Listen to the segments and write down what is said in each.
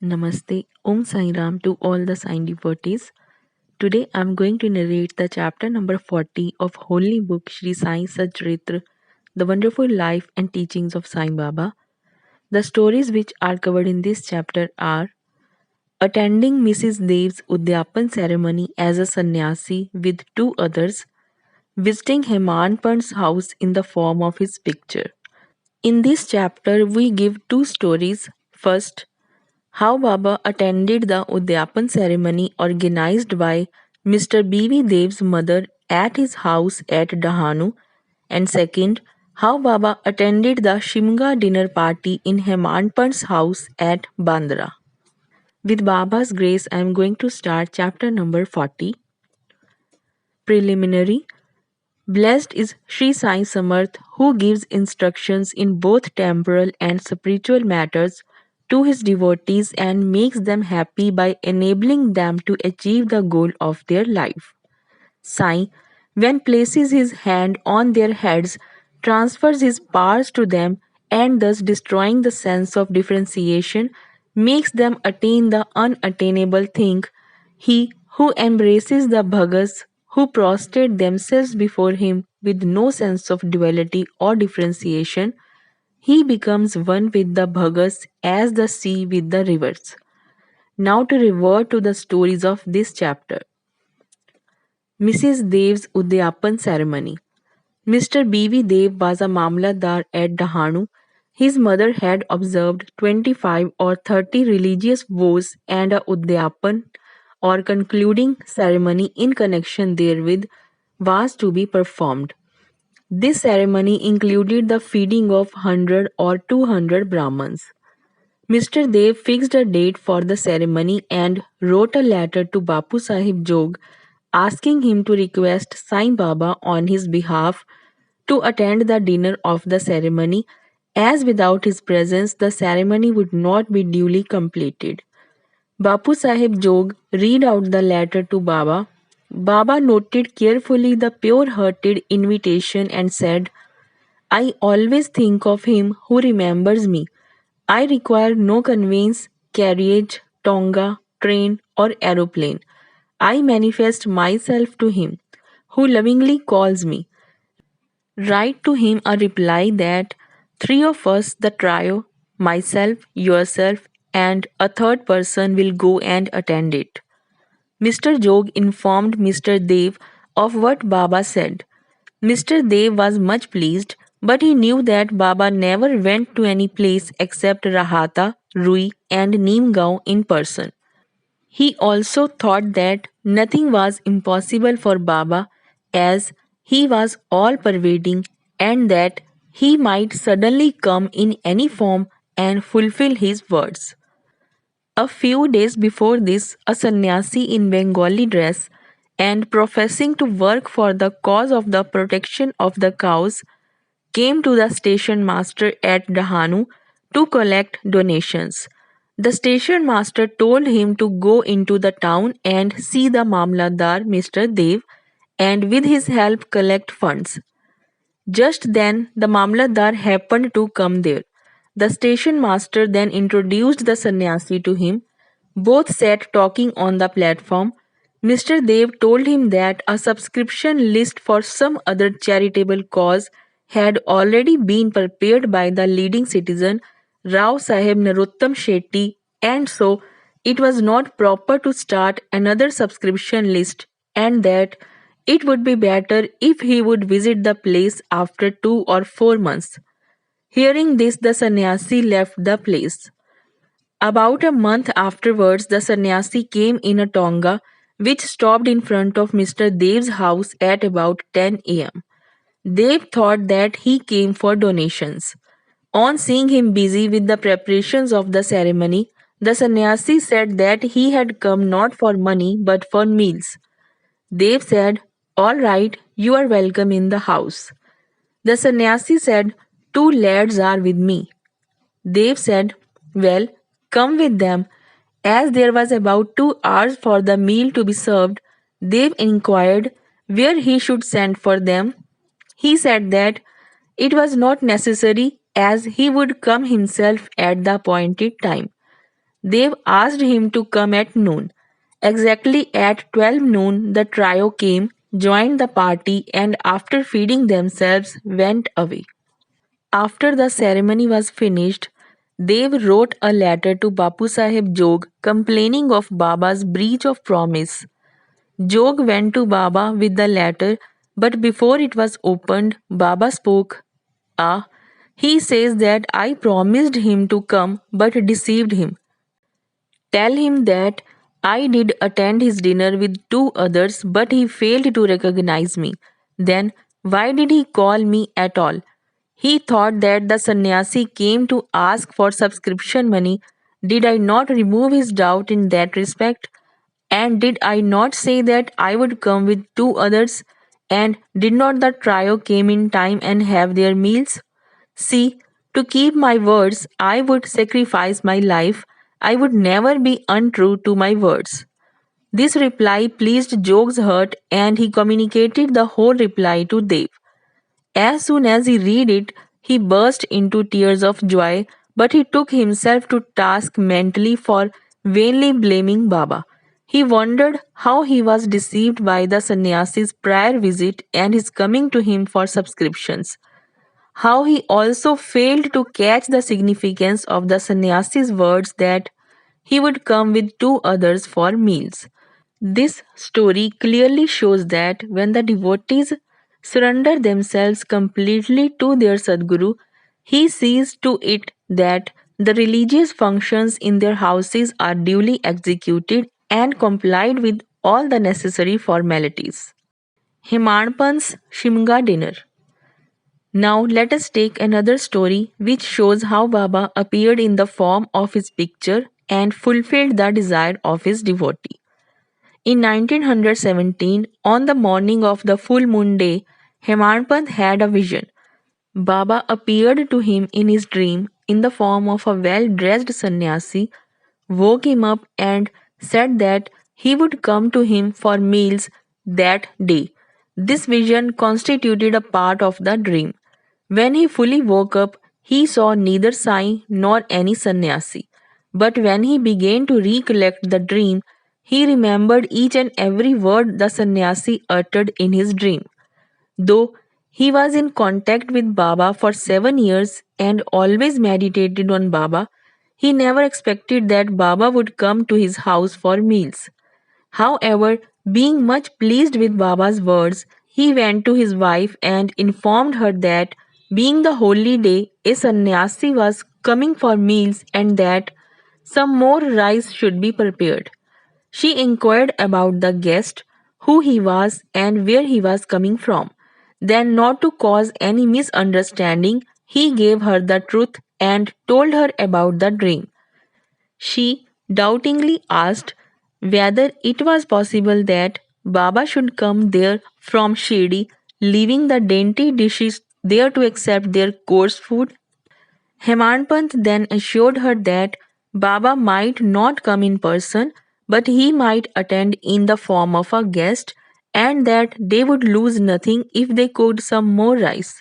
Namaste, Om Sai Ram to all the Sai devotees. Today I am going to narrate the chapter number 40 of Holy Book Sri Sai Satcharitra, The Wonderful Life and Teachings of Sai Baba. The stories which are covered in this chapter are attending Mrs. Dev's Udyapan ceremony as a sannyasi with two others, visiting Hemanpant's house in the form of his picture. In this chapter, we give two stories. First, how Baba attended the Udyapan ceremony organized by Mr. B.V. Dev's mother at his house at Dahanu, and second, how Baba attended the Shimga dinner party in Hemantpant's house at Bandra. With Baba's grace, I am going to start chapter number 40. Preliminary. Blessed is Sri Sai Samarth who gives instructions in both temporal and spiritual matters to his devotees and makes them happy by enabling them to achieve the goal of their life. Sai, when places his hand on their heads, transfers his powers to them and thus destroying the sense of differentiation, makes them attain the unattainable thing. He who embraces the bhagas, who prostrate themselves before him with no sense of duality or differentiation, he becomes one with the bhagas as the sea with the rivers. Now to revert to the stories of this chapter. Mrs. Dev's Udyapan ceremony. Mr. B.V. Dev was a Mamlatdar at Dahanu. His mother had observed 25 or 30 religious vows and a Udyapan or concluding ceremony in connection therewith was to be performed. This ceremony included the feeding of 100 or 200 Brahmins. Mr. Dev fixed a date for the ceremony and wrote a letter to Bapu Sahib Jog asking him to request Sai Baba on his behalf to attend the dinner of the ceremony, as without his presence the ceremony would not be duly completed. Bapu Sahib Jog read out the letter to Baba. Baba noted carefully the pure-hearted invitation and said, I always think of him who remembers me. I require no conveyance, carriage, tonga, train, or aeroplane. I manifest myself to him, who lovingly calls me. Write to him a reply that three of us, the trio, myself, yourself, and a third person will go and attend it. Mr. Jog informed Mr. Dev of what Baba said. Mr. Dev was much pleased, but he knew that Baba never went to any place except Rahata, Rui, and Neemgaon in person. He also thought that nothing was impossible for Baba as he was all pervading and that he might suddenly come in any form and fulfill his words. A few days before this, a sannyasi in Bengali dress and professing to work for the cause of the protection of the cows came to the station master at Dahanu to collect donations. The station master told him to go into the town and see the Mamladar Mr. Dev and with his help collect funds. Just then the Mamlatdar happened to come there. The station master then introduced the sannyasi to him. Both sat talking on the platform. Mr. Dev told him that a subscription list for some other charitable cause had already been prepared by the leading citizen Rao Sahib Narottam Shetty, and so it was not proper to start another subscription list, and that it would be better if he would visit the place after 2 or 4 months. Hearing this, the sannyasi left the place. About a month afterwards, the sannyasi came in a tonga which stopped in front of Mr. Dev's house at about 10 a.m. Dev thought that he came for donations. On seeing him busy with the preparations of the ceremony, the sannyasi said that he had come not for money but for meals. Dev said, All right, you are welcome in the house. The sannyasi said, Two lads are with me. Dev said, Well, come with them. As there was about 2 hours for the meal to be served, Dev inquired where he should send for them. He said that it was not necessary as he would come himself at the appointed time. Dev asked him to come at noon. Exactly at 12 noon, the trio came, joined the party, and after feeding themselves, went away. After the ceremony was finished, Dev wrote a letter to Bapu Sahib Jog complaining of Baba's breach of promise. Jog went to Baba with the letter, but before it was opened, Baba spoke. Ah, he says that I promised him to come but deceived him. Tell him that I did attend his dinner with two others, but he failed to recognize me. Then, why did he call me at all? He thought that the sannyasi came to ask for subscription money. Did I not remove his doubt in that respect? And did I not say that I would come with two others? And did not the trio came in time and have their meals? See, to keep my words, I would sacrifice my life. I would never be untrue to my words. This reply pleased Jog's heart and he communicated the whole reply to Dev. As soon as he read it, he burst into tears of joy, but he took himself to task mentally for vainly blaming Baba. He wondered how he was deceived by the sannyasi's prior visit and his coming to him for subscriptions. How he also failed to catch the significance of the sannyasi's words that he would come with two others for meals. This story clearly shows that when the devotees surrender themselves completely to their Sadguru, he sees to it that the religious functions in their houses are duly executed and complied with all the necessary formalities. Himanpan's Shimga dinner. Now let us take another story which shows how Baba appeared in the form of his picture and fulfilled the desire of his devotee. In 1917, on the morning of the full moon day, Hemanpant had a vision. Baba appeared to him in his dream in the form of a well dressed sannyasi, woke him up, and said that he would come to him for meals that day. This vision constituted a part of the dream. When he fully woke up, he saw neither Sai nor any sannyasi. But when he began to recollect the dream, he remembered each and every word the sannyasi uttered in his dream. Though he was in contact with Baba for 7 years and always meditated on Baba, he never expected that Baba would come to his house for meals. However, being much pleased with Baba's words, he went to his wife and informed her that, being the holy day, a sannyasi was coming for meals and that some more rice should be prepared. She inquired about the guest, who he was, and where he was coming from. Then, not to cause any misunderstanding, he gave her the truth and told her about the dream. She doubtingly asked whether it was possible that Baba should come there from Shirdi, leaving the dainty dishes there to accept their coarse food. Hemanpant then assured her that Baba might not come in person, but he might attend in the form of a guest, and that they would lose nothing if they cooked some more rice.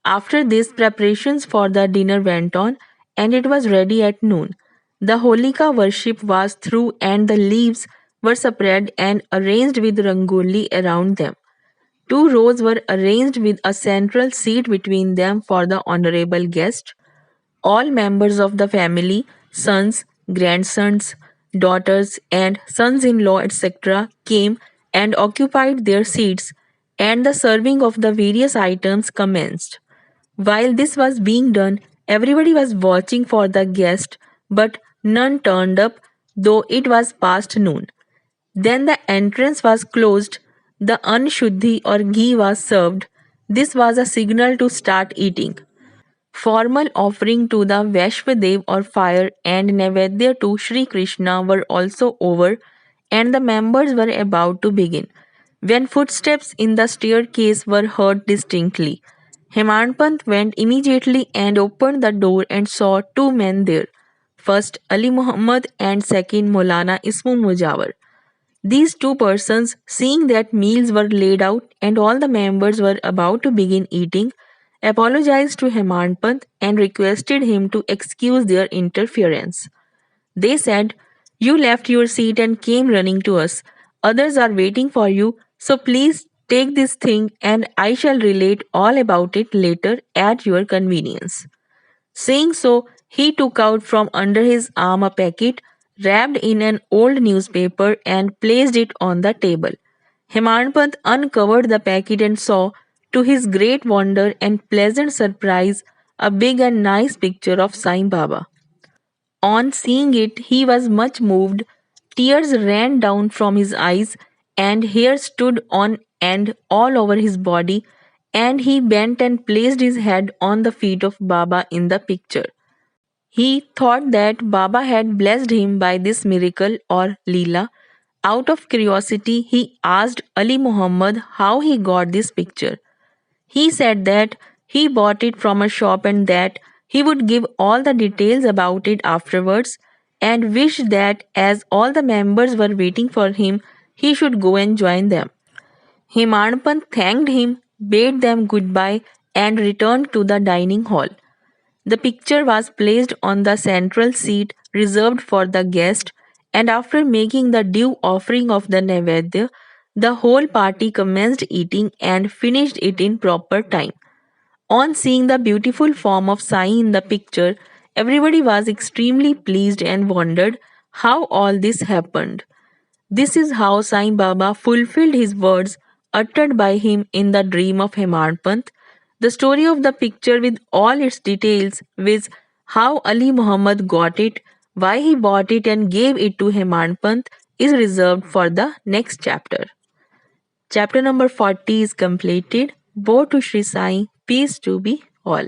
After this, preparations for the dinner went on, and it was ready at noon. The Holika worship was through, and the leaves were spread and arranged with rangoli around them. Two rows were arranged with a central seat between them for the honorable guest. All members of the family, sons, grandsons, daughters, and sons in law, etc., came and occupied their seats, and the serving of the various items commenced. While this was being done, everybody was watching for the guest, but none turned up, though it was past noon. Then the entrance was closed, the anshuddhi or ghee was served. This was a signal to start eating. Formal offering to the Vashvadev or fire and Naivedya to Sri Krishna were also over, and the members were about to begin. When footsteps in the staircase were heard distinctly, Hemanpant went immediately and opened the door and saw two men there. First Ali Muhammad and second Maulana Ismu Mujawar. These two persons, seeing that meals were laid out and all the members were about to begin eating, apologized to Hemanpant and requested him to excuse their interference. They said, "You left your seat and came running to us. Others are waiting for you, so please take this thing and I shall relate all about it later at your convenience." Saying so, he took out from under his arm a packet wrapped in an old newspaper and placed it on the table. Himanpant uncovered the packet and saw, to his great wonder and pleasant surprise, a big and nice picture of Sai Baba. On seeing it, he was much moved. Tears ran down from his eyes, and hair stood on end all over his body, and he bent and placed his head on the feet of Baba in the picture. He thought that Baba had blessed him by this miracle or Leela. Out of curiosity, he asked Ali Muhammad how he got this picture. He said that he bought it from a shop and that he would give all the details about it afterwards, and wished that as all the members were waiting for him, he should go and join them. Himanpant thanked him, bade them goodbye, and returned to the dining hall. The picture was placed on the central seat reserved for the guest, and after making the due offering of the Naivedya, the whole party commenced eating and finished it in proper time. On seeing the beautiful form of Sai in the picture, everybody was extremely pleased and wondered how all this happened. This is how Sai Baba fulfilled his words uttered by him in the dream of Hemarpant. The story of the picture with all its details, with how Ali Muhammad got it, why he bought it and gave it to Hemarpant, is reserved for the next chapter. Chapter number 40 is completed. Woe to Sri Sai, peace to be all.